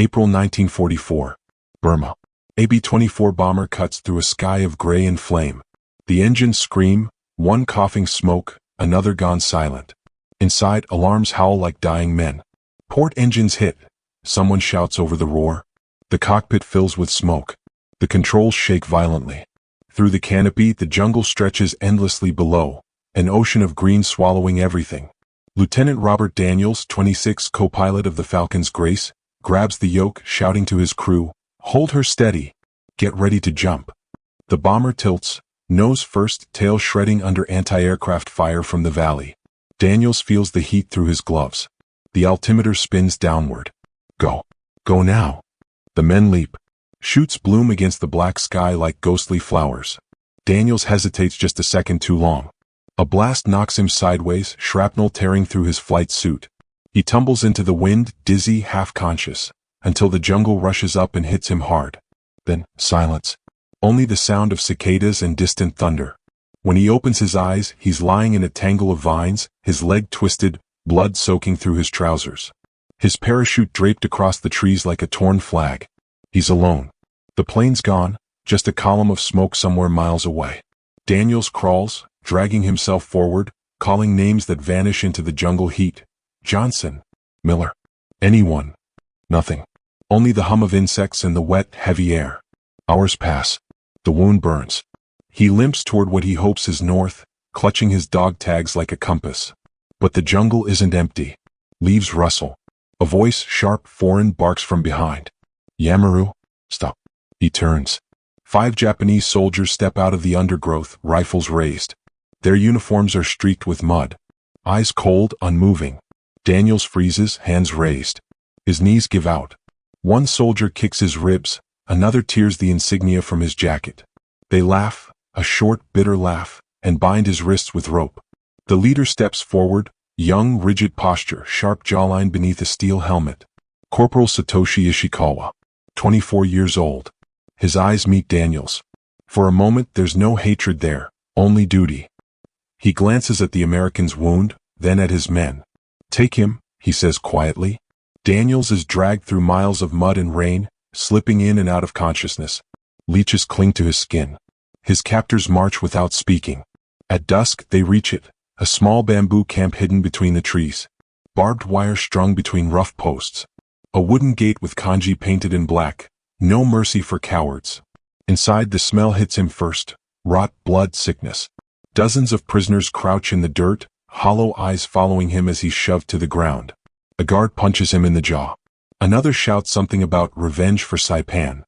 April 1944. Burma. A B-24 bomber cuts through a sky of gray and flame. The engines scream, one coughing smoke, another gone silent. Inside, alarms howl like dying men. Port engines hit. Someone shouts over the roar. The cockpit fills with smoke. The controls shake violently. Through the canopy, the jungle stretches endlessly below, an ocean of green swallowing everything. Lieutenant Robert Daniels, 26, co-pilot of the Falcon's Grace, grabs the yoke, shouting to his crew, "Hold her steady. Get ready to jump." The bomber tilts, nose first, tail shredding under anti-aircraft fire from the valley. Daniels feels the heat through his gloves. The altimeter spins downward. Go. Go now. The men leap. Shoots bloom against the black sky like ghostly flowers. Daniels hesitates just a second too long. A blast knocks him sideways, shrapnel tearing through his flight suit. He tumbles into the wind, dizzy, half-conscious, until the jungle rushes up and hits him hard. Then, silence. Only the sound of cicadas and distant thunder. When he opens his eyes, he's lying in a tangle of vines, his leg twisted, blood soaking through his trousers. His parachute draped across the trees like a torn flag. He's alone. The plane's gone, just a column of smoke somewhere miles away. Daniels crawls, dragging himself forward, calling names that vanish into the jungle heat. Johnson. Miller. Anyone. Nothing. Only the hum of insects and the wet, heavy air. Hours pass. The wound burns. He limps toward what he hopes is north, clutching his dog tags like a compass. But the jungle isn't empty. Leaves rustle. A voice, sharp, foreign, barks from behind. Yamaru, stop. He turns. 5 Japanese soldiers step out of the undergrowth, rifles raised. Their uniforms are streaked with mud. Eyes cold, unmoving. Daniels freezes, hands raised. His knees give out. One soldier kicks his ribs, another tears the insignia from his jacket. They laugh, a short, bitter laugh, and bind his wrists with rope. The leader steps forward, young, rigid posture, sharp jawline beneath a steel helmet. Corporal Satoshi Ishikawa, 24 years old. His eyes meet Daniels. For a moment, there's no hatred there, only duty. He glances at the American's wound, then at his men. "Take him," he says quietly. Daniels is dragged through miles of mud and rain, slipping in and out of consciousness. Leeches cling to his skin. His captors march without speaking. At dusk, they reach it, a small bamboo camp hidden between the trees. Barbed wire strung between rough posts. A wooden gate with kanji painted in black. No mercy for cowards. Inside, the smell hits him first. Rot, blood, sickness. Dozens of prisoners crouch in the dirt, hollow eyes following him as he's shoved to the ground. A guard punches him in the jaw. Another shouts something about revenge for Saipan.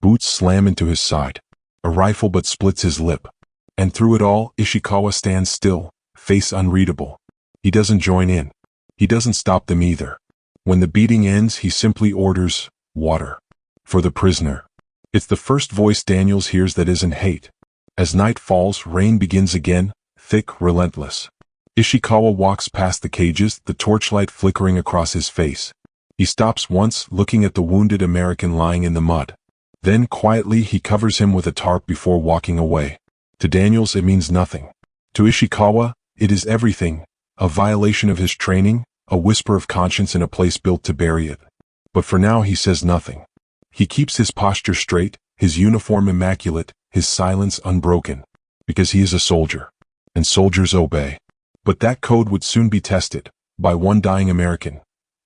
Boots slam into his side. A rifle but splits his lip. And through it all, Ishikawa stands still, face unreadable. He doesn't join in. He doesn't stop them either. When the beating ends, he simply orders, "Water." For the prisoner. It's the first voice Daniels hears that isn't hate. As night falls, rain begins again, thick, relentless. Ishikawa walks past the cages, the torchlight flickering across his face. He stops once, looking at the wounded American lying in the mud. Then, quietly, he covers him with a tarp before walking away. To Daniels, it means nothing. To Ishikawa, it is everything, a violation of his training, a whisper of conscience in a place built to bury it. But for now, he says nothing. He keeps his posture straight, his uniform immaculate, his silence unbroken. Because he is a soldier. And soldiers obey. But that code would soon be tested, by one dying American.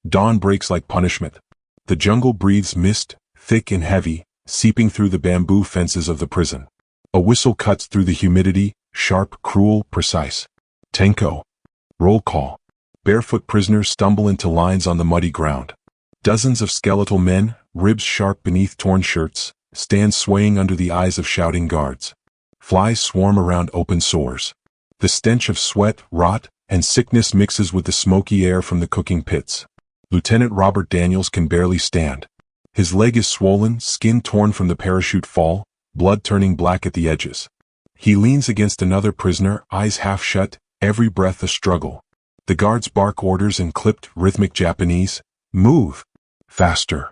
Dawn breaks like punishment. The jungle breathes mist, thick and heavy, seeping through the bamboo fences of the prison. A whistle cuts through the humidity, sharp, cruel, precise. Tenko. Roll call. Barefoot prisoners stumble into lines on the muddy ground. Dozens of skeletal men, ribs sharp beneath torn shirts, stand swaying under the eyes of shouting guards. Flies swarm around open sores. The stench of sweat, rot, and sickness mixes with the smoky air from the cooking pits. Lieutenant Robert Daniels can barely stand. His leg is swollen, skin torn from the parachute fall, blood turning black at the edges. He leans against another prisoner, eyes half shut, every breath a struggle. The guards bark orders in clipped, rhythmic Japanese. Move. Faster.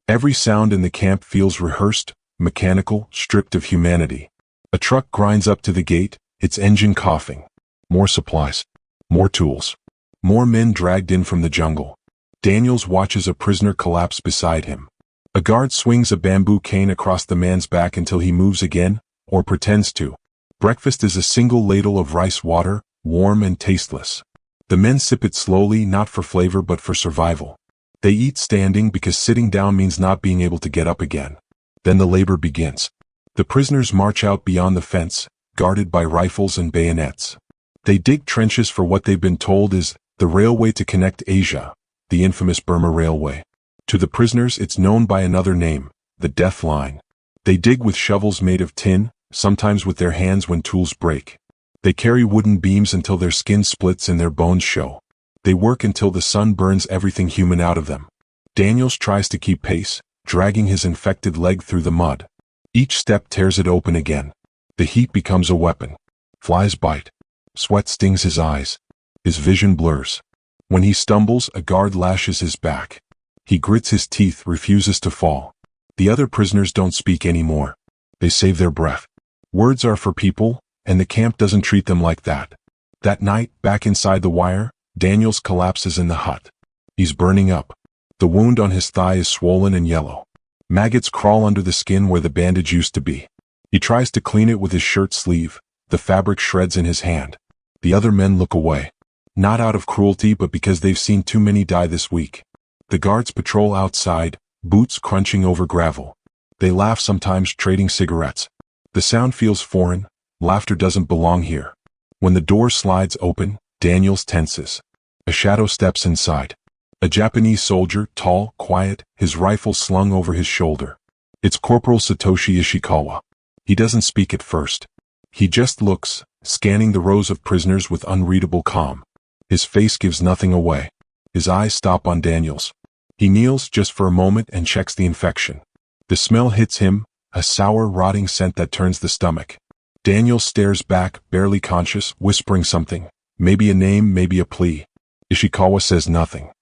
Every sound in the camp feels rehearsed, mechanical, stripped of humanity. A truck grinds up to the gate, its engine coughing. More supplies. More tools. More men dragged in from the jungle. Daniels watches a prisoner collapse beside him. A guard swings a bamboo cane across the man's back until he moves again, or pretends to. Breakfast is a single ladle of rice water, warm and tasteless. The men sip it slowly, not for flavor but for survival. They eat standing because sitting down means not being able to get up again. Then the labor begins. The prisoners march out beyond the fence, guarded by rifles and bayonets. They dig trenches for what they've been told is the railway to connect Asia, the infamous Burma Railway. To the prisoners it's known by another name, the death line. They dig with shovels made of tin, sometimes with their hands when tools break. They carry wooden beams until their skin splits and their bones show. They work until the sun burns everything human out of them. Daniels tries to keep pace, dragging his infected leg through the mud. Each step tears it open again. The heat becomes a weapon. Flies bite. Sweat stings his eyes. His vision blurs. When he stumbles, a guard lashes his back. He grits his teeth, refuses to fall. The other prisoners don't speak anymore. They save their breath. Words are for people, and the camp doesn't treat them like that. That night, back inside the wire, Daniels collapses in the hut. He's burning up. The wound on his thigh is swollen and yellow. Maggots crawl under the skin where the bandage used to be. He tries to clean it with his shirt sleeve. The fabric shreds in his hand. The other men look away. Not out of cruelty but because they've seen too many die this week. The guards patrol outside, boots crunching over gravel. They laugh sometimes, trading cigarettes. The sound feels foreign. Laughter doesn't belong here. When the door slides open, Daniels tenses. A shadow steps inside. A Japanese soldier, tall, quiet, his rifle slung over his shoulder. It's Corporal Satoshi Ishikawa. He doesn't speak at first. He just looks, scanning the rows of prisoners with unreadable calm. His face gives nothing away. His eyes stop on Daniels. He kneels just for a moment and checks the infection. The smell hits him, a sour, rotting scent that turns the stomach. Daniels stares back, barely conscious, whispering something. Maybe a name, maybe a plea. Ishikawa says nothing.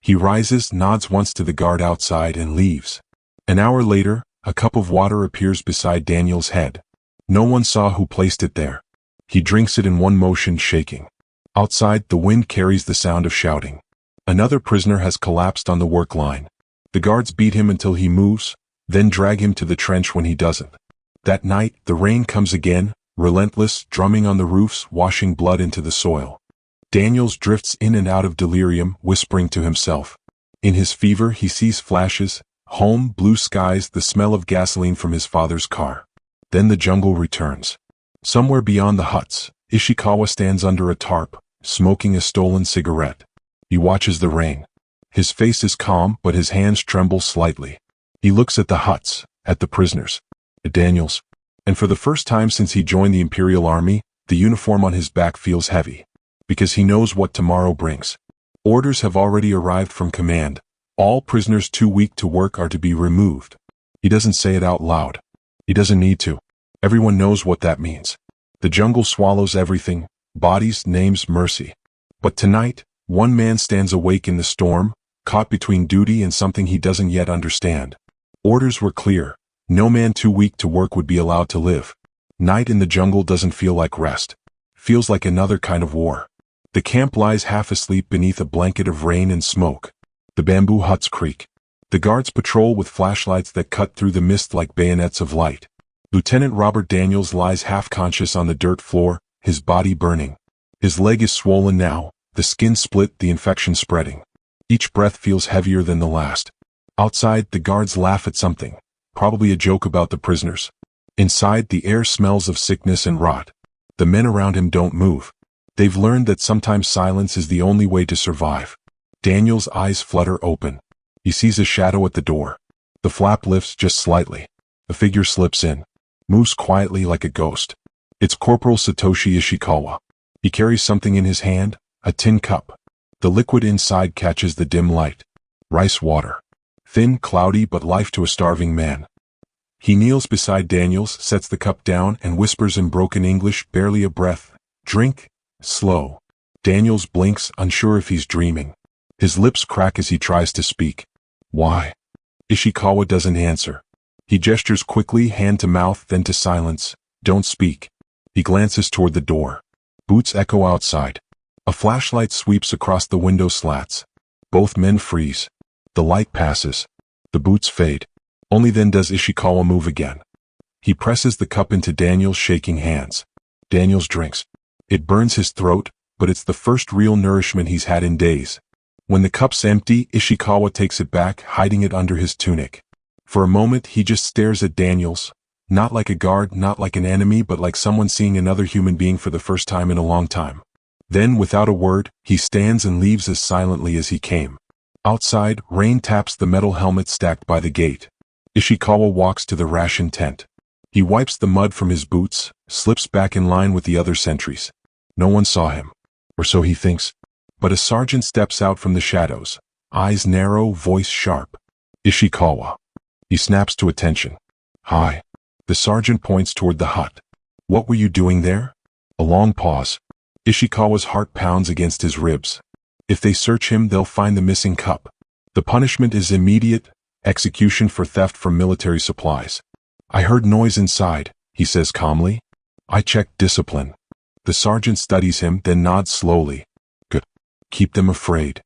He rises, nods once to the guard outside, and leaves. An hour later, a cup of water appears beside Daniels' head. No one saw who placed it there. He drinks it in one motion, shaking. Outside, the wind carries the sound of shouting. Another prisoner has collapsed on the work line. The guards beat him until he moves, then drag him to the trench when he doesn't. That night, the rain comes again, relentless, drumming on the roofs, washing blood into the soil. Daniels drifts in and out of delirium, whispering to himself. In his fever, he sees flashes, home, blue skies, the smell of gasoline from his father's car. Then the jungle returns. Somewhere beyond the huts, Ishikawa stands under a tarp, smoking a stolen cigarette. He watches the rain. His face is calm, but his hands tremble slightly. He looks at the huts, at the prisoners, at Daniels. And for the first time since he joined the Imperial Army, the uniform on his back feels heavy. Because he knows what tomorrow brings. Orders have already arrived from command. All prisoners too weak to work are to be removed. He doesn't say it out loud. He doesn't need to. Everyone knows what that means. The jungle swallows everything, bodies, names, mercy. But tonight, one man stands awake in the storm, caught between duty and something he doesn't yet understand. Orders were clear. No man too weak to work would be allowed to live. Night in the jungle doesn't feel like rest. Feels like another kind of war. The camp lies half asleep beneath a blanket of rain and smoke. The bamboo huts creak. The guards patrol with flashlights that cut through the mist like bayonets of light. Lieutenant Robert Daniels lies half-conscious on the dirt floor, his body burning. His leg is swollen now, the skin split, the infection spreading. Each breath feels heavier than the last. Outside, the guards laugh at something, probably a joke about the prisoners. Inside, the air smells of sickness and rot. The men around him don't move. They've learned that sometimes silence is the only way to survive. Daniel's eyes flutter open. He sees a shadow at the door. The flap lifts just slightly. A figure slips in. Moves quietly like a ghost. It's Corporal Satoshi Ishikawa. He carries something in his hand, a tin cup. The liquid inside catches the dim light. Rice water. Thin, cloudy, but life to a starving man. He kneels beside Daniels, sets the cup down, and whispers in broken English, barely a breath. Drink. Slow. Daniels blinks, unsure if he's dreaming. His lips crack as he tries to speak. Why? Ishikawa doesn't answer. He gestures quickly, hand to mouth, then to silence. Don't speak. He glances toward the door. Boots echo outside. A flashlight sweeps across the window slats. Both men freeze. The light passes. The boots fade. Only then does Ishikawa move again. He presses the cup into Daniel's shaking hands. Daniel's drinks. It burns his throat, but it's the first real nourishment he's had in days. When the cup's empty, Ishikawa takes it back, hiding it under his tunic. For a moment, he just stares at Daniel's, not like a guard, not like an enemy, but like someone seeing another human being for the first time in a long time. Then, without a word, he stands and leaves as silently as he came. Outside, rain taps the metal helmet stacked by the gate. Ishikawa walks to the ration tent. He wipes the mud from his boots, slips back in line with the other sentries. No one saw him. Or so he thinks. But a sergeant steps out from the shadows, eyes narrow, voice sharp. Ishikawa. He snaps to attention. Hi. The sergeant points toward the hut. What were you doing there? A long pause. Ishikawa's heart pounds against his ribs. If they search him, they'll find the missing cup. The punishment is immediate, execution for theft from military supplies. I heard noise inside, he says calmly. I checked discipline. The sergeant studies him, then nods slowly. Good. Keep them afraid.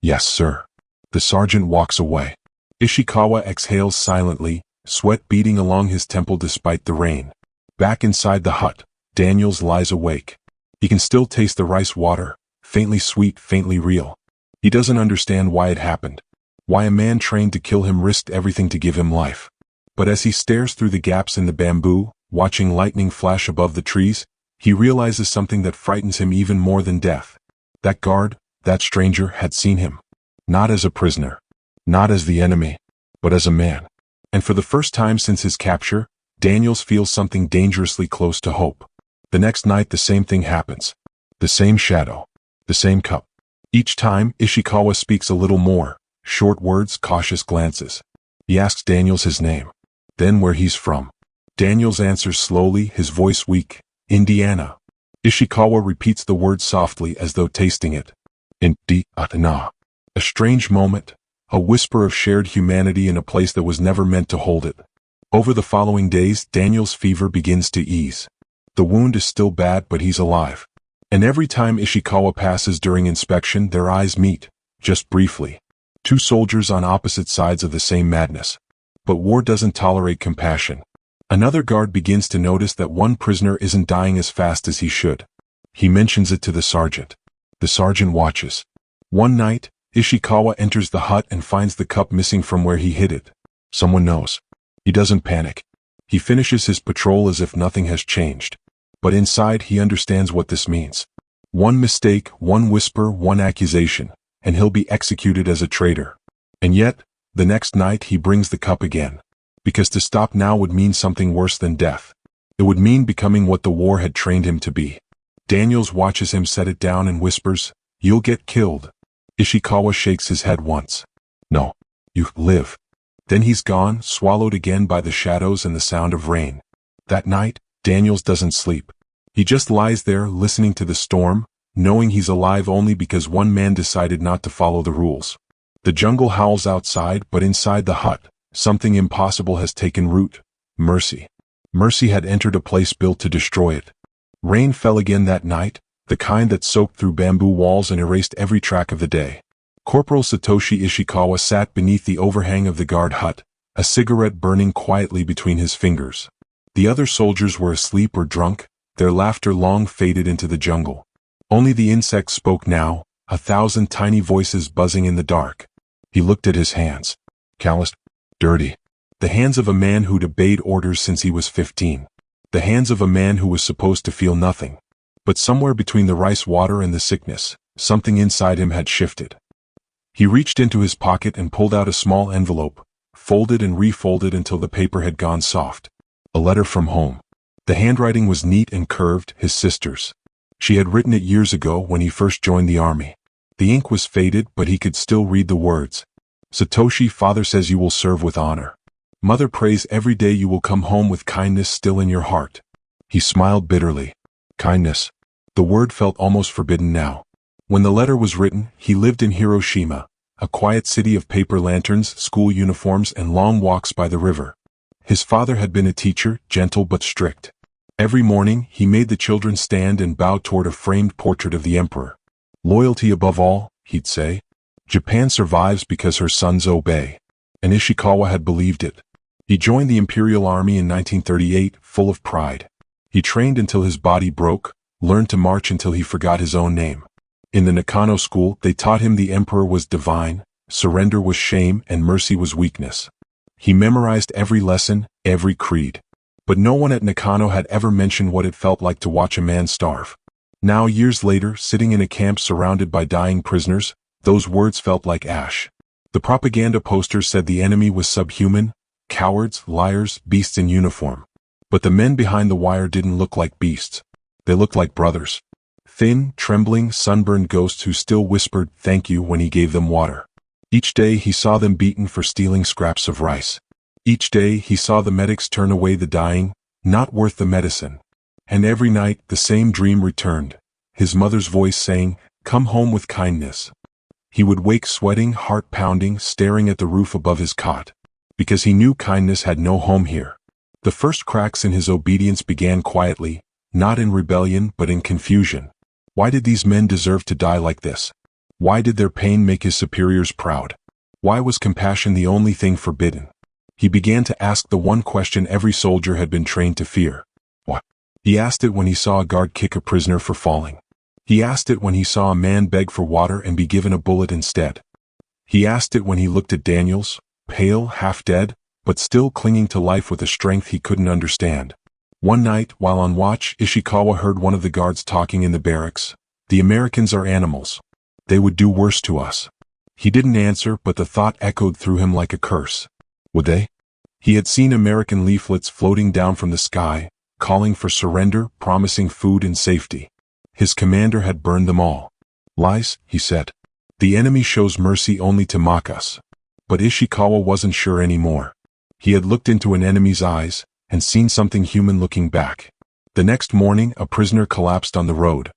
Yes, sir. The sergeant walks away. Ishikawa exhales silently, sweat beading along his temple despite the rain. Back inside the hut, Daniels lies awake. He can still taste the rice water, faintly sweet, faintly real. He doesn't understand why it happened. Why a man trained to kill him risked everything to give him life. But as he stares through the gaps in the bamboo, watching lightning flash above the trees, he realizes something that frightens him even more than death. That guard, that stranger, had seen him. Not as a prisoner. Not as the enemy. But as a man. And for the first time since his capture, Daniels feels something dangerously close to hope. The next night the same thing happens. The same shadow. The same cup. Each time, Ishikawa speaks a little more. Short words, cautious glances. He asks Daniels his name. Then where he's from. Daniels answers slowly, his voice weak. Indiana. Ishikawa repeats the word softly as though tasting it. Indiana. A strange moment. A whisper of shared humanity in a place that was never meant to hold it. Over the following days, Daniel's fever begins to ease. The wound is still bad, but he's alive. And every time Ishikawa passes during inspection, their eyes meet, just briefly. Two soldiers on opposite sides of the same madness. But war doesn't tolerate compassion. Another guard begins to notice that one prisoner isn't dying as fast as he should. He mentions it to the sergeant. The sergeant watches. One night, Ishikawa enters the hut and finds the cup missing from where he hid it. Someone knows. He doesn't panic. He finishes his patrol as if nothing has changed. But inside he understands what this means. One mistake, one whisper, one accusation, and he'll be executed as a traitor. And yet, the next night he brings the cup again. Because to stop now would mean something worse than death. It would mean becoming what the war had trained him to be. Daniels watches him set it down and whispers, "You'll get killed." Ishikawa shakes his head once. "No, you live." Then he's gone, swallowed again by the shadows and the sound of rain. That night, Daniels doesn't sleep. He just lies there listening to the storm, knowing he's alive only because one man decided not to follow the rules. The jungle howls outside, but inside the hut, something impossible has taken root. Mercy. Mercy had entered a place built to destroy it. Rain fell again that night, the kind that soaked through bamboo walls and erased every track of the day. Corporal Satoshi Ishikawa sat beneath the overhang of the guard hut, a cigarette burning quietly between his fingers. The other soldiers were asleep or drunk, their laughter long faded into the jungle. Only the insects spoke now, 1,000 tiny voices buzzing in the dark. He looked at his hands. Calloused, dirty. The hands of a man who'd obeyed orders since he was 15. The hands of a man who was supposed to feel nothing. But somewhere between the rice water and the sickness, something inside him had shifted. He reached into his pocket and pulled out a small envelope, folded and refolded until the paper had gone soft. A letter from home. The handwriting was neat and curved, his sister's. She had written it years ago when he first joined the army. The ink was faded, but he could still read the words. Satoshi, father says you will serve with honor. Mother prays every day you will come home with kindness still in your heart. He smiled bitterly. Kindness. The word felt almost forbidden now. When the letter was written, he lived in Hiroshima, a quiet city of paper lanterns, school uniforms, and long walks by the river. His father had been a teacher, gentle but strict. Every morning, he made the children stand and bow toward a framed portrait of the emperor. Loyalty above all, he'd say. Japan survives because her sons obey. And Ishikawa had believed it. He joined the Imperial Army in 1938, full of pride. He trained until his body broke, learned to march until he forgot his own name. In the Nakano school, they taught him the emperor was divine, surrender was shame, and mercy was weakness. He memorized every lesson, every creed. But no one at Nakano had ever mentioned what it felt like to watch a man starve. Now, years later, sitting in a camp surrounded by dying prisoners, those words felt like ash. The propaganda posters said the enemy was subhuman, cowards, liars, beasts in uniform. But the men behind the wire didn't look like beasts. They looked like brothers. Thin, trembling, sunburned ghosts who still whispered thank you when he gave them water. Each day he saw them beaten for stealing scraps of rice. Each day he saw the medics turn away the dying, not worth the medicine. And every night the same dream returned, his mother's voice saying, "Come home with kindness." He would wake sweating, heart pounding, staring at the roof above his cot. Because he knew kindness had no home here. The first cracks in his obedience began quietly, not in rebellion but in confusion. Why did these men deserve to die like this? Why did their pain make his superiors proud? Why was compassion the only thing forbidden? He began to ask the one question every soldier had been trained to fear. What? He asked it when he saw a guard kick a prisoner for falling. He asked it when he saw a man beg for water and be given a bullet instead. He asked it when he looked at Daniels, pale, half dead, but still clinging to life with a strength he couldn't understand. One night, while on watch, Ishikawa heard one of the guards talking in the barracks. "The Americans are animals. They would do worse to us." He didn't answer, but the thought echoed through him like a curse. Would they? He had seen American leaflets floating down from the sky, calling for surrender, promising food and safety. His commander had burned them all. "Lies," he said. "The enemy shows mercy only to mock us." But Ishikawa wasn't sure anymore. He had looked into an enemy's eyes, and seen something human looking back. The next morning, a prisoner collapsed on the road.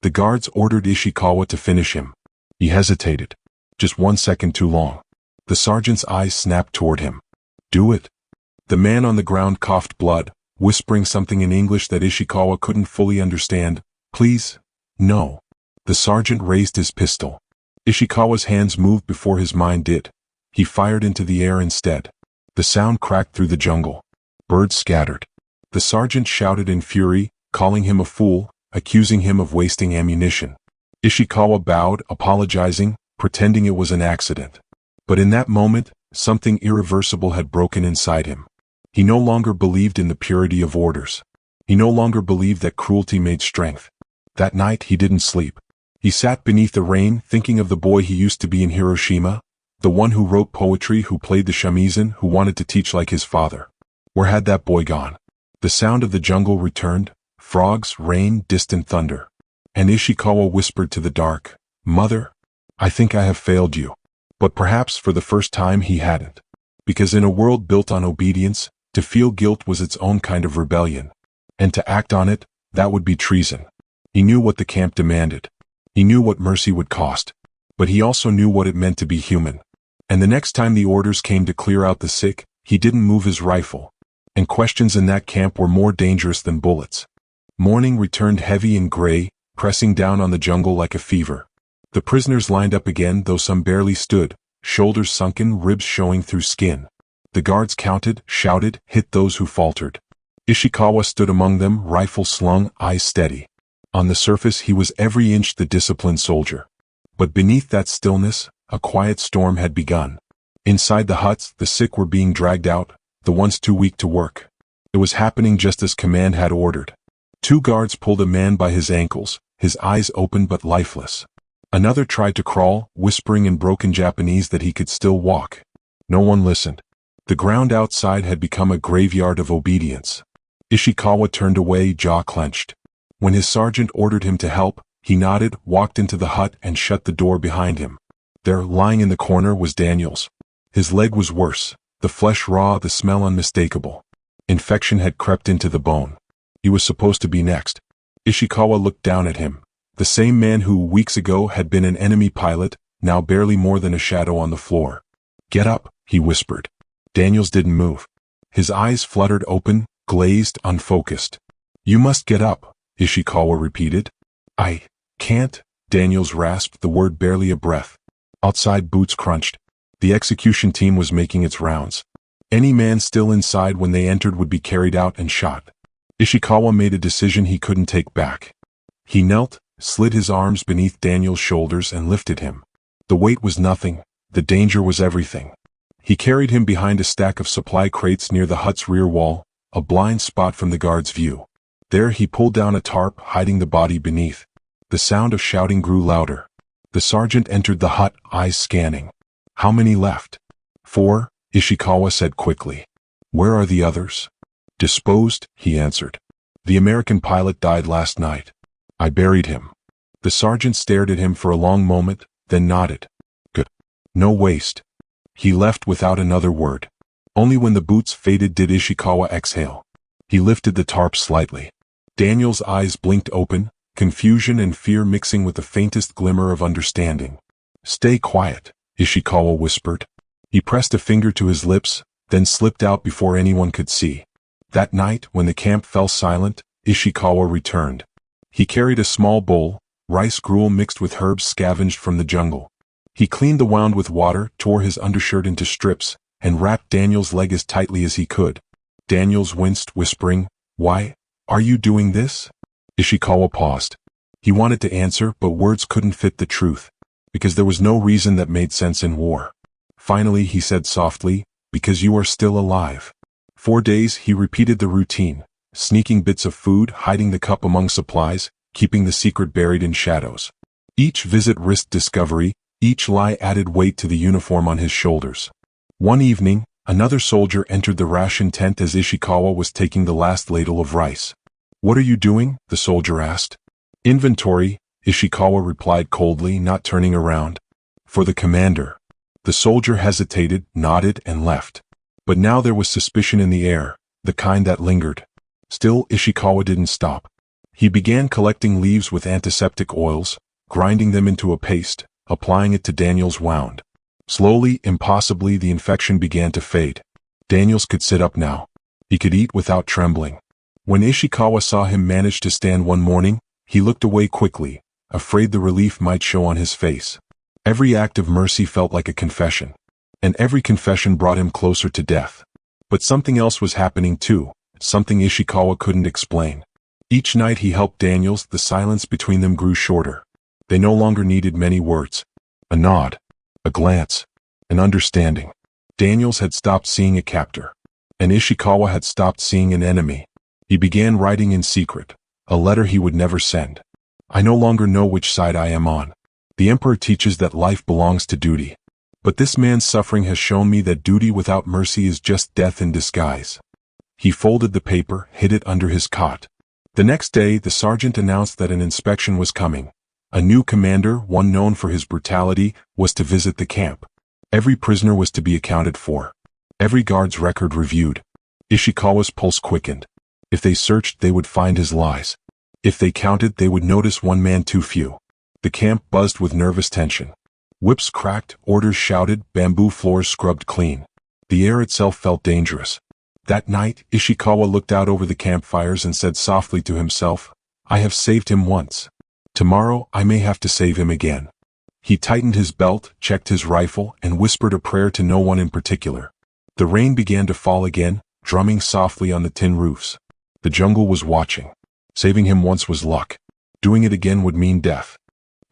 The guards ordered Ishikawa to finish him. He hesitated. Just 1 second too long. The sergeant's eyes snapped toward him. "Do it." The man on the ground coughed blood, whispering something in English that Ishikawa couldn't fully understand. "Please, no." The sergeant raised his pistol. Ishikawa's hands moved before his mind did. He fired into the air instead. The sound cracked through the jungle. Birds scattered. The sergeant shouted in fury, calling him a fool, accusing him of wasting ammunition. Ishikawa bowed, apologizing, pretending it was an accident. But in that moment, something irreversible had broken inside him. He no longer believed in the purity of orders. He no longer believed that cruelty made strength. That night he didn't sleep. He sat beneath the rain, thinking of the boy he used to be in Hiroshima, the one who wrote poetry, who played the shamisen, who wanted to teach like his father. Where had that boy gone? The sound of the jungle returned, frogs, rain, distant thunder. And Ishikawa whispered to the dark, "Mother, I think I have failed you." But perhaps for the first time he hadn't. Because in a world built on obedience, to feel guilt was its own kind of rebellion. And to act on it, that would be treason. He knew what the camp demanded. He knew what mercy would cost. But he also knew what it meant to be human. And the next time the orders came to clear out the sick, he didn't move his rifle. And questions in that camp were more dangerous than bullets. Morning returned heavy and gray, pressing down on the jungle like a fever. The prisoners lined up again, though some barely stood, shoulders sunken, ribs showing through skin. The guards counted, shouted, hit those who faltered. Ishikawa stood among them, rifle slung, eyes steady. On the surface he was every inch the disciplined soldier. But beneath that stillness, a quiet storm had begun. Inside the huts, the sick were being dragged out, the ones too weak to work. It was happening just as command had ordered. 2 guards pulled a man by his ankles, his eyes open but lifeless. Another tried to crawl, whispering in broken Japanese that he could still walk. No one listened. The ground outside had become a graveyard of obedience. Ishikawa turned away, jaw clenched. When his sergeant ordered him to help, he nodded, walked into the hut and shut the door behind him. There, lying in the corner, was Daniels. His leg was worse. The flesh raw, the smell unmistakable. Infection had crept into the bone. He was supposed to be next. Ishikawa looked down at him. The same man who, weeks ago, had been an enemy pilot, now barely more than a shadow on the floor. "Get up," he whispered. Daniels didn't move. His eyes fluttered open, glazed, unfocused. "You must get up," Ishikawa repeated. "I can't," Daniels rasped, the word barely a breath. Outside, boots crunched. The execution team was making its rounds. Any man still inside when they entered would be carried out and shot. Ishikawa made a decision he couldn't take back. He knelt, slid his arms beneath Daniel's shoulders and lifted him. The weight was nothing, the danger was everything. He carried him behind a stack of supply crates near the hut's rear wall, a blind spot from the guard's view. There he pulled down a tarp, hiding the body beneath. The sound of shouting grew louder. The sergeant entered the hut, eyes scanning. How many left? 4, Ishikawa said quickly. Where are the others? Disposed, he answered. The American pilot died last night. I buried him. The sergeant stared at him for a long moment, then nodded. Good. No waste. He left without another word. Only when the boots faded did Ishikawa exhale. He lifted the tarp slightly. Daniel's eyes blinked open, confusion and fear mixing with the faintest glimmer of understanding. Stay quiet, Ishikawa whispered. He pressed a finger to his lips, then slipped out before anyone could see. That night, when the camp fell silent, Ishikawa returned. He carried a small bowl, rice gruel mixed with herbs scavenged from the jungle. He cleaned the wound with water, tore his undershirt into strips, and wrapped Daniel's leg as tightly as he could. Daniels winced, whispering, Why are you doing this? Ishikawa paused. He wanted to answer, but words couldn't fit the truth. Because there was no reason that made sense in war. Finally, he said softly, Because you are still alive. 4 days he repeated the routine, sneaking bits of food, hiding the cup among supplies, keeping the secret buried in shadows. Each visit risked discovery, each lie added weight to the uniform on his shoulders. One evening, another soldier entered the ration tent as Ishikawa was taking the last ladle of rice. What are you doing? The soldier asked. Inventory, Ishikawa replied coldly, not turning around. For the commander. The soldier hesitated, nodded, and left. But now there was suspicion in the air, the kind that lingered. Still, Ishikawa didn't stop. He began collecting leaves with antiseptic oils, grinding them into a paste, applying it to Daniel's wound. Slowly, impossibly, the infection began to fade. Daniels could sit up now. He could eat without trembling. When Ishikawa saw him manage to stand one morning, he looked away quickly, afraid the relief might show on his face. Every act of mercy felt like a confession, and every confession brought him closer to death. But something else was happening too, something Ishikawa couldn't explain. Each night he helped Daniels, the silence between them grew shorter. They no longer needed many words. A nod, a glance, an understanding. Daniels had stopped seeing a captor, and Ishikawa had stopped seeing an enemy. He began writing in secret, a letter he would never send. I no longer know which side I am on. The emperor teaches that life belongs to duty. But this man's suffering has shown me that duty without mercy is just death in disguise. He folded the paper, hid it under his cot. The next day, the sergeant announced that an inspection was coming. A new commander, one known for his brutality, was to visit the camp. Every prisoner was to be accounted for. Every guard's record reviewed. Ishikawa's pulse quickened. If they searched, they would find his lies. If they counted, they would notice one man too few. The camp buzzed with nervous tension. Whips cracked, orders shouted, bamboo floors scrubbed clean. The air itself felt dangerous. That night, Ishikawa looked out over the campfires and said softly to himself, I have saved him once. Tomorrow, I may have to save him again. He tightened his belt, checked his rifle, and whispered a prayer to no one in particular. The rain began to fall again, drumming softly on the tin roofs. The jungle was watching. Saving him once was luck. Doing it again would mean death.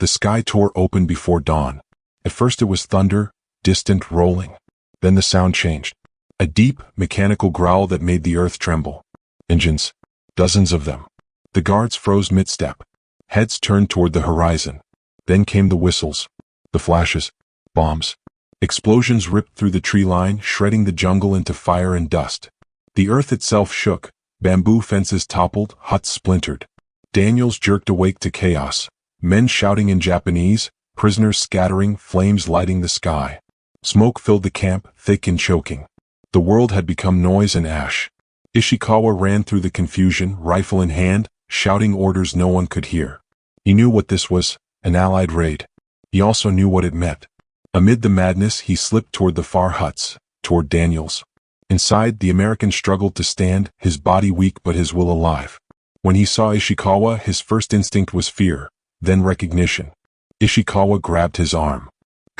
The sky tore open before dawn. At first it was thunder, distant, rolling. Then the sound changed. A deep, mechanical growl that made the earth tremble. Engines. Dozens of them. The guards froze mid-step. Heads turned toward the horizon. Then came the whistles. The flashes. Bombs. Explosions ripped through the tree line, shredding the jungle into fire and dust. The earth itself shook. Bamboo fences toppled, huts splintered. Daniels jerked awake to chaos. Men shouting in Japanese, prisoners scattering, flames lighting the sky. Smoke filled the camp, thick and choking. The world had become noise and ash. Ishikawa ran through the confusion, rifle in hand, shouting orders no one could hear. He knew what this was, an Allied raid. He also knew what it meant. Amid the madness, he slipped toward the far huts, toward Daniels. Inside, the American struggled to stand, his body weak but his will alive. When he saw Ishikawa, his first instinct was fear, then recognition. Ishikawa grabbed his arm.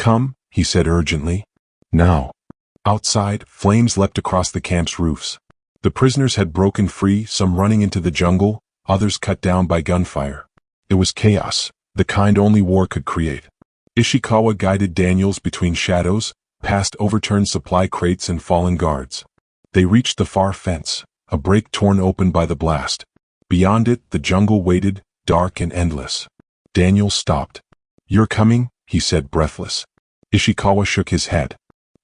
Come, he said urgently. Now. Outside, flames leapt across the camp's roofs. The prisoners had broken free, some running into the jungle, others cut down by gunfire. It was chaos, the kind only war could create. Ishikawa guided Daniels between shadows, past overturned supply crates and fallen guards. They reached the far fence, a break torn open by the blast. Beyond it, the jungle waited, dark and endless. Daniels stopped. You're coming, he said, breathless. Ishikawa shook his head.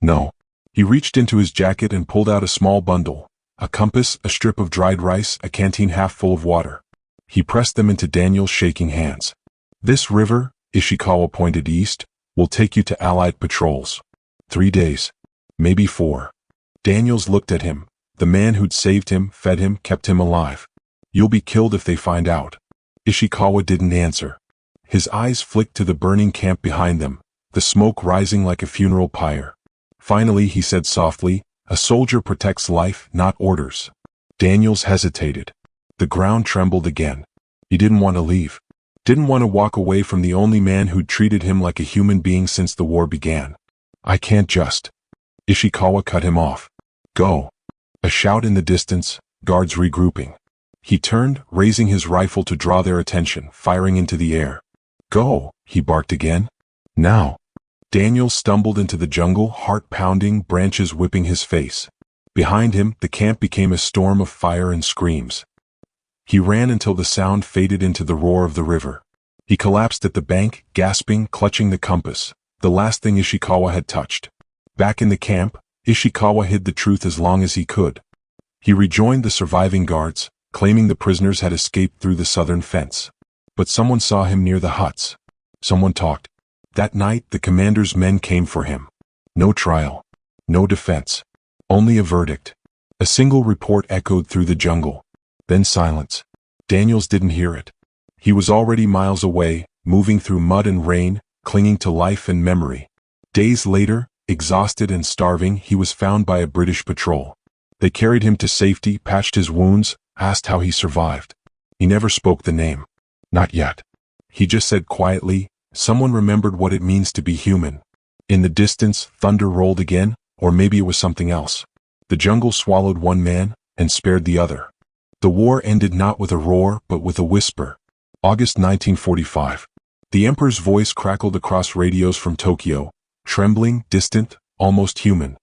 No. He reached into his jacket and pulled out a small bundle, a compass, a strip of dried rice, a canteen half full of water. He pressed them into Daniel's shaking hands. This river, Ishikawa pointed east, will take you to Allied patrols. 3 days. Maybe 4. Daniels looked at him, the man who'd saved him, fed him, kept him alive. You'll be killed if they find out. Ishikawa didn't answer. His eyes flicked to the burning camp behind them, the smoke rising like a funeral pyre. Finally, he said softly, a soldier protects life, not orders. Daniels hesitated. The ground trembled again. He didn't want to leave. Didn't want to walk away from the only man who'd treated him like a human being since the war began. I can't just. Ishikawa cut him off. Go. A shout in the distance, guards regrouping. He turned, raising his rifle to draw their attention, firing into the air. Go, he barked again. Now. Daniel stumbled into the jungle, heart pounding, branches whipping his face. Behind him, the camp became a storm of fire and screams. He ran until the sound faded into the roar of the river. He collapsed at the bank, gasping, clutching the compass, the last thing Ishikawa had touched. Back in the camp, Ishikawa hid the truth as long as he could. He rejoined the surviving guards, claiming the prisoners had escaped through the southern fence. But someone saw him near the huts. Someone talked. That night, the commander's men came for him. No trial. No defense. Only a verdict. A single report echoed through the jungle. Then silence. Daniels didn't hear it. He was already miles away, moving through mud and rain, clinging to life and memory. Days later, exhausted and starving, he was found by a British patrol. They carried him to safety, patched his wounds, asked how he survived. He never spoke the name. Not yet. He just said quietly, someone remembered what it means to be human. In the distance, thunder rolled again, or maybe it was something else. The jungle swallowed one man, and spared the other. The war ended not with a roar, but with a whisper. August 1945. The Emperor's voice crackled across radios from Tokyo, trembling, distant, almost human.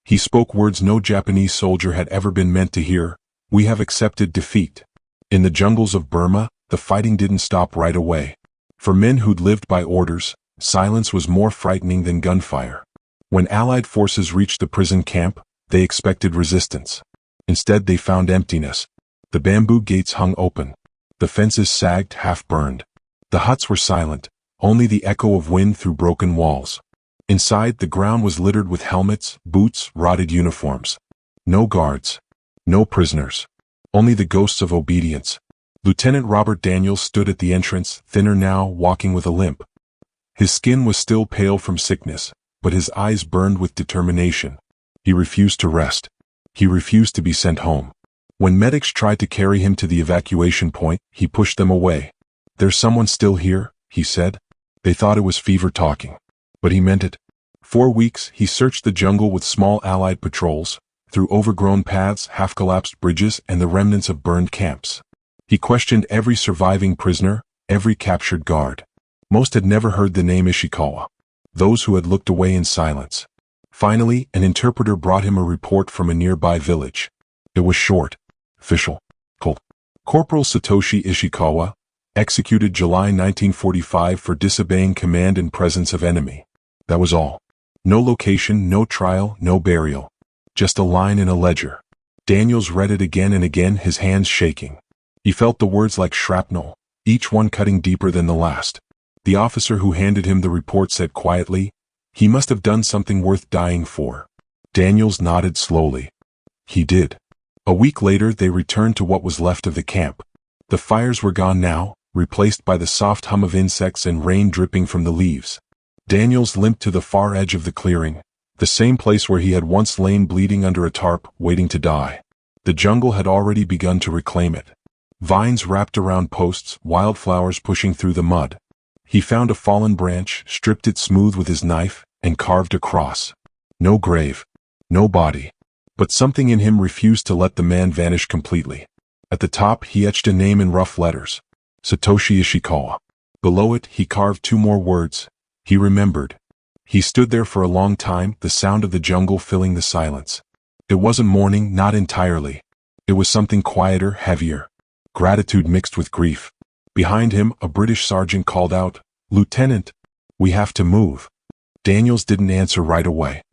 He spoke words no Japanese soldier had ever been meant to hear. We have accepted defeat. In the jungles of Burma, the fighting didn't stop right away. For men who'd lived by orders, silence was more frightening than gunfire. When Allied forces reached the prison camp, they expected resistance. Instead, they found emptiness. The bamboo gates hung open. The fences sagged, half-burned. The huts were silent, only the echo of wind through broken walls. Inside, the ground was littered with helmets, boots, rotted uniforms. No guards. No prisoners. Only the ghosts of obedience. Lieutenant Robert Daniels stood at the entrance, thinner now, walking with a limp. His skin was still pale from sickness, but his eyes burned with determination. He refused to rest. He refused to be sent home. When medics tried to carry him to the evacuation point, he pushed them away. There's someone still here, he said. They thought it was fever talking. But he meant it. 4 weeks, he searched the jungle with small Allied patrols, through overgrown paths, half-collapsed bridges, and the remnants of burned camps. He questioned every surviving prisoner, every captured guard. Most had never heard the name Ishikawa. Those who had looked away in silence. Finally, an interpreter brought him a report from a nearby village. It was short. Official. Corporal Satoshi Ishikawa, executed July 1945 for disobeying command in presence of enemy. That was all. No location, no trial, no burial. Just a line in a ledger. Daniels read it again and again, his hands shaking. He felt the words like shrapnel, each one cutting deeper than the last. The officer who handed him the report said quietly, "He must have done something worth dying for." Daniels nodded slowly. He did. A week later, they returned to what was left of the camp. The fires were gone now, replaced by the soft hum of insects and rain dripping from the leaves. Daniels limped to the far edge of the clearing, the same place where he had once lain bleeding under a tarp, waiting to die. The jungle had already begun to reclaim it. Vines wrapped around posts, wildflowers pushing through the mud. He found a fallen branch, stripped it smooth with his knife, and carved a cross. No grave. No body. But something in him refused to let the man vanish completely. At the top he etched a name in rough letters. Satoshi Ishikawa. Below it he carved 2 more words. He remembered. He stood there for a long time, the sound of the jungle filling the silence. It wasn't mourning, not entirely. It was something quieter, heavier. Gratitude mixed with grief. Behind him, a British sergeant called out, "Lieutenant, we have to move." Daniels didn't answer right away.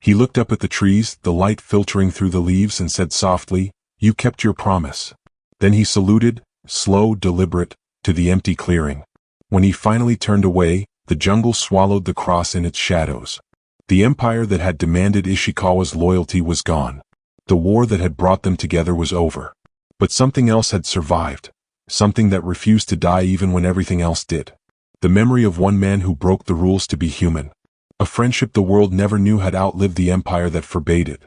He looked up at the trees, the light filtering through the leaves, and said softly, "You kept your promise." Then he saluted, slow, deliberate, to the empty clearing. When he finally turned away, the jungle swallowed the cross in its shadows. The empire that had demanded Ishikawa's loyalty was gone. The war that had brought them together was over. But something else had survived. Something that refused to die even when everything else did. The memory of one man who broke the rules to be human. A friendship the world never knew had outlived the empire that forbade it.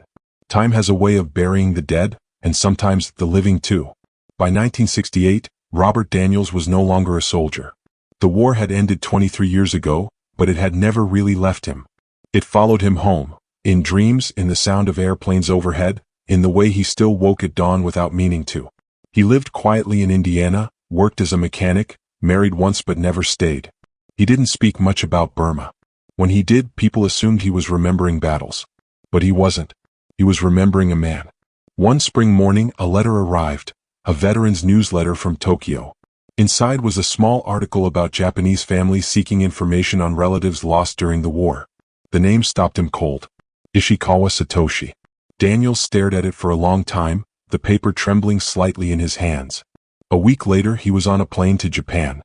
Time has a way of burying the dead, and sometimes the living too. By 1968, Robert Daniels was no longer a soldier. The war had ended 23 years ago, but it had never really left him. It followed him home, in dreams, in the sound of airplanes overhead, in the way he still woke at dawn without meaning to. He lived quietly in Indiana, worked as a mechanic, married once but never stayed. He didn't speak much about Burma. When he did, people assumed he was remembering battles. But he wasn't. He was remembering a man. One spring morning, a letter arrived, a veteran's newsletter from Tokyo. Inside was a small article about Japanese families seeking information on relatives lost during the war. The name stopped him cold. Ishikawa Satoshi. Daniels stared at it for a long time, the paper trembling slightly in his hands. A week later he was on a plane to Japan.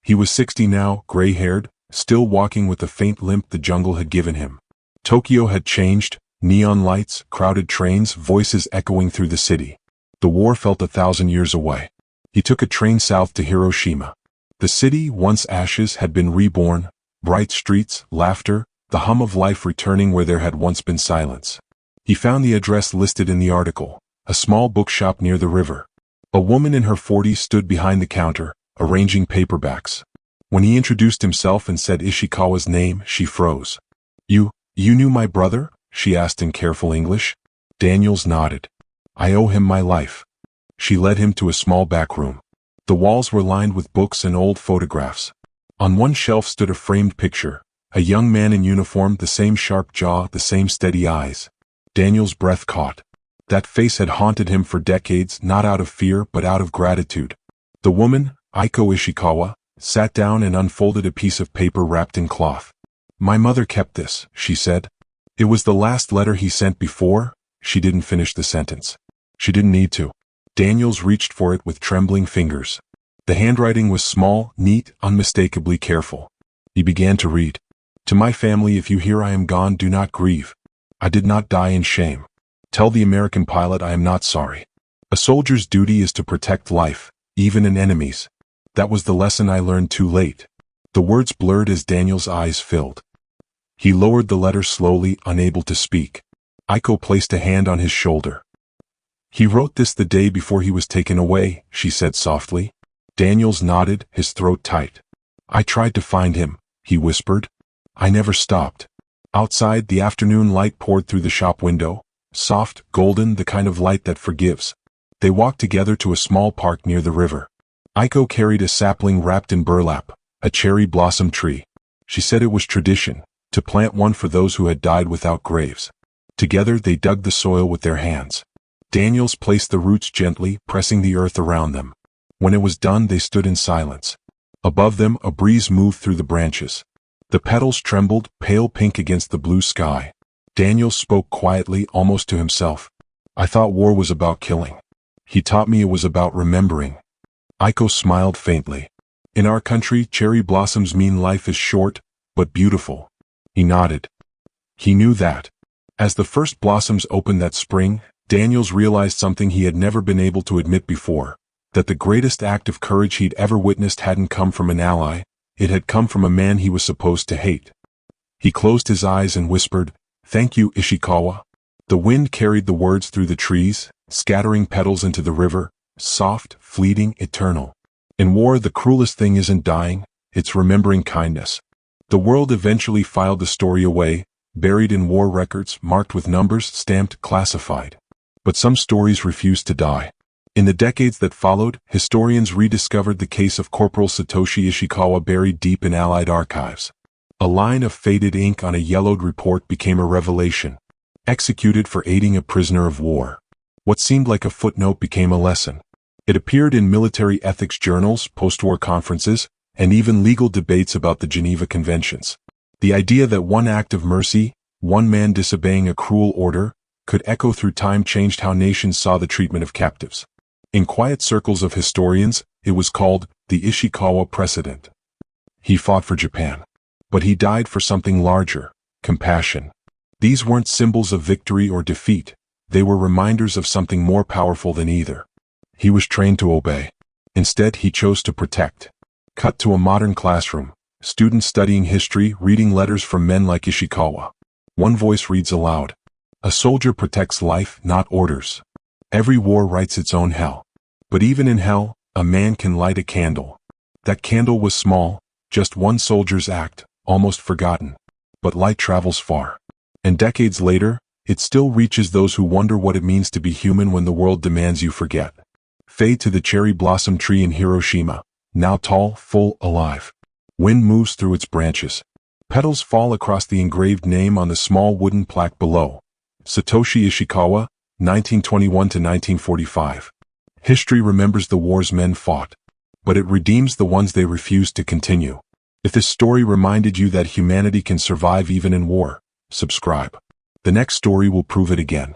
He was 60 now, gray-haired, still walking with the faint limp the jungle had given him. Tokyo had changed, neon lights, crowded trains, voices echoing through the city. The war felt 1,000 years away. He took a train south to Hiroshima. The city, once ashes, had been reborn, bright streets, laughter, the hum of life returning where there had once been silence. He found the address listed in the article, a small bookshop near the river. A woman in her 40s stood behind the counter, arranging paperbacks. When he introduced himself and said Ishikawa's name, she froze. You knew my brother?" she asked in careful English. Daniels nodded. "I owe him my life." She led him to a small back room. The walls were lined with books and old photographs. On one shelf stood a framed picture, a young man in uniform, the same sharp jaw, the same steady eyes. Daniel's breath caught. That face had haunted him for decades, not out of fear but out of gratitude. The woman, Aiko Ishikawa, sat down and unfolded a piece of paper wrapped in cloth. "My mother kept this," she said. "It was the last letter he sent before." She didn't finish the sentence. She didn't need to. Daniels reached for it with trembling fingers. The handwriting was small, neat, unmistakably careful. He began to read. "To my family, if you hear I am gone, do not grieve. I did not die in shame. Tell the American pilot I am not sorry. A soldier's duty is to protect life, even an enemy's. That was the lesson I learned too late." The words blurred as Daniel's eyes filled. He lowered the letter slowly, unable to speak. Aiko placed a hand on his shoulder. "He wrote this the day before he was taken away," she said softly. Daniels nodded, his throat tight. "I tried to find him," he whispered. "I never stopped." Outside, the afternoon light poured through the shop window, soft, golden, the kind of light that forgives. They walked together to a small park near the river. Aiko carried a sapling wrapped in burlap, a cherry blossom tree. She said it was tradition, to plant one for those who had died without graves. Together they dug the soil with their hands. Daniels placed the roots gently, pressing the earth around them. When it was done, they stood in silence. Above them, a breeze moved through the branches. The petals trembled, pale pink against the blue sky. Daniels spoke quietly, almost to himself. "I thought war was about killing. He taught me it was about remembering." Aiko smiled faintly. "In our country, cherry blossoms mean life is short, but beautiful." He nodded. He knew that. As the first blossoms opened that spring, Daniels realized something he had never been able to admit before, that the greatest act of courage he'd ever witnessed hadn't come from an ally, it had come from a man he was supposed to hate. He closed his eyes and whispered, "Thank you, Ishikawa." The wind carried the words through the trees, scattering petals into the river, soft, fleeting, eternal. In war, the cruelest thing isn't dying, it's remembering kindness. The world eventually filed the story away, buried in war records, marked with numbers, stamped classified. But some stories refused to die. In the decades that followed, historians rediscovered the case of Corporal Satoshi Ishikawa buried deep in Allied archives. A line of faded ink on a yellowed report became a revelation. Executed for aiding a prisoner of war. What seemed like a footnote became a lesson. It appeared in military ethics journals, post-war conferences, and even legal debates about the Geneva Conventions. The idea that one act of mercy, one man disobeying a cruel order, could echo through time changed how nations saw the treatment of captives. In quiet circles of historians, it was called the Ishikawa precedent. He fought for Japan. But he died for something larger, compassion. These weren't symbols of victory or defeat, they were reminders of something more powerful than either. He was trained to obey. Instead, he chose to protect. Cut to a modern classroom, students studying history, reading letters from men like Ishikawa. One voice reads aloud. A soldier protects life, not orders. Every war writes its own hell. But even in hell, a man can light a candle. That candle was small, just one soldier's act, almost forgotten. But light travels far. And decades later, it still reaches those who wonder what it means to be human when the world demands you forget. Fade to the cherry blossom tree in Hiroshima, now tall, full, alive. Wind moves through its branches. Petals fall across the engraved name on the small wooden plaque below. Satoshi Ishikawa, 1921 to 1945. History remembers the wars men fought, but it redeems the ones they refused to continue. If this story reminded you that humanity can survive even in war, subscribe. The next story will prove it again.